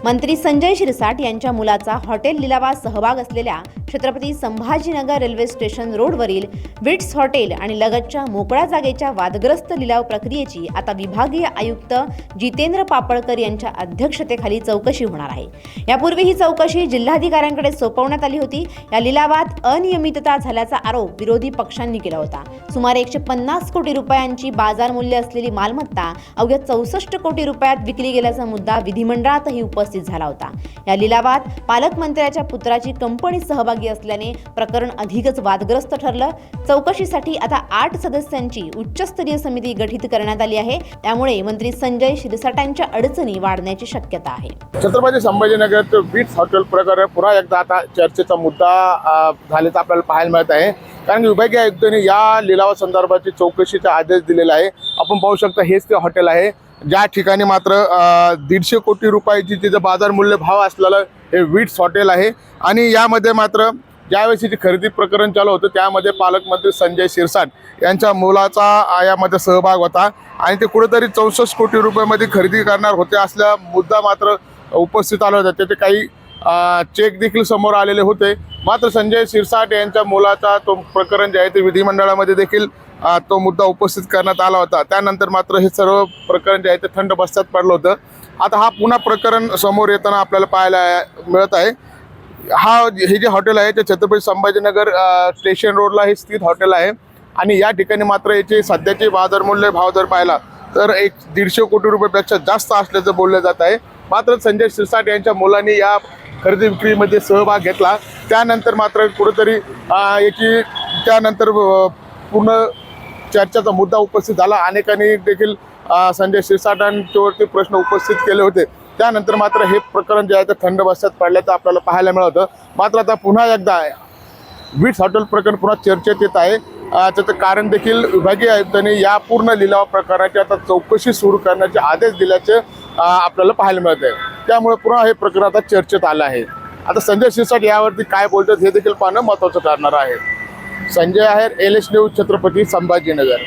मंत्री संजय शिरसाट यांच्या मुलाचा हॉटेल लिलावात सहभाग असलेल्या छत्रपती संभाजीनगर रेल्वे स्टेशन रोडवरील विट्स हॉटेल आणि लगतच्या मोकळ्या जागेच्या वादग्रस्त लिलाव प्रक्रियेची आता विभागीय आयुक्त जितेंद्र पापळकर यांच्या अध्यक्षतेखाली चौकशी होणार आहे। यापूर्वी ही चौकशी जिल्हाधिकाऱ्यांकडे सोपवण्यात आली होती। या लिलावात अनियमितता झाल्याचा आरोप विरोधी पक्षांनी केला होता। सुमारे 150 कोटी रुपयांची बाजार मूल्य असलेली मालमत्ता अवघ्या 64 कोटी रुपयात विकली गेल्याचा मुद्दा विधिमंडळातही उपस्थित झाला होता। या लिलावात पालकमंत्र्याच्या पुत्राची कंपनी सहभागी असल्याने प्रकरण अधिकच वादग्रस्त ठरलं। चौकशीसाठी आता 8 सदस्यांची उच्चस्तरीय समिती गठीत करण्यात आली आहे। त्यामुळे मंत्री संजय शिरसाटांच्या अडचणी वाढण्याची शक्यता आहे। छत्रपती संभाजीनगर विट्स हॉटेल प्रकरण पुन्हा एकदा आता चर्चेचा मुद्दा झाल्याचं आपल्याला पाहायला मिळत आहे। कारण की विभागीय आयुक्तांनी या लिलावासंदर्भाची चौकशीचा आदेश दिलेला आहे। आपण पाहू शकता हेच ते हॉटेल आहे ज्या ठिकाणी मात्र 150 कोटी रुपयाची तिचं बाजार मूल्य भाव असलेलं हे विट्स हॉटेल आहे। आणि यामध्ये मात्र ज्यावेळेस खरेदी प्रकरण चालू होतं त्यामध्ये पालकमंत्री संजय शिरसाट यांच्या मुलाचा यामध्ये सहभाग होता आणि ते कुठेतरी 64 कोटी रुपयामध्ये खरेदी करणार होते असल्या मुद्दा मात्र उपस्थित आला होता। त्याचे काही चेक देखील समोर आलेले होते। मात्र संजय शिरसाट यांच्या मुलाचा तो प्रकरण जे आहे ते विधिमंडळामध्ये देखील तो मुद्दा उपस्थित करण्यात आला होता। त्यानंतर मात्र हे सर्व प्रकरण जे आहे ते थंड बस्त्यात पडलं होतं। आता हा पुन्हा प्रकरण समोर येताना आपल्याला पाहायला मिळत आहे। हे जे हॉटेल आहे ते छत्रपती संभाजीनगर स्टेशन रोडला हे स्थित हॉटेल आहे आणि या ठिकाणी मात्र याचे सध्याचे बाजार मूल्य भाव जर पाहिला तर 150 कोटी रुपयापेक्षा जास्त असल्याचं बोललं जात आहे। मात्र संजय शिरसाट यांच्या मुलांनी या खरेदी विक्रीमध्ये सहभाग घेतला। त्यानंतर मात्र कुठेतरी याची त्यानंतर पूर्ण चर्चेचा मुद्दा उपस्थित झाला। अनेकांनी देखील संजय शिरसाटांच्यावरती प्रश्न उपस्थित केले होते। त्यानंतर मात्र हे प्रकरण जे आहे ते थंड बस्त्यात पडल्याचं आपल्याला पाहायला मिळतं। मात्र आता पुन्हा एकदा विट्स हॉटेल प्रकरण पुन्हा चर्चेत येत आहे। त्याचं कारण देखील विभागीय आयुक्तांनी या पूर्ण लिलाव प्रकाराची आता चौकशी सुरू करण्याचे आदेश दिल्याचे आपल्याला पाहायला मिळत आहे। त्यामुळे पुन्हा हे प्रकरण आता चर्चेत आलं आहे। आता संजय शिरसाट यावरती काय बोलतात हे देखील पाहणं महत्त्वाचं ठरणार आहे। संजय आहेर, LS न्यूज, छत्रपती संभाजीनगर।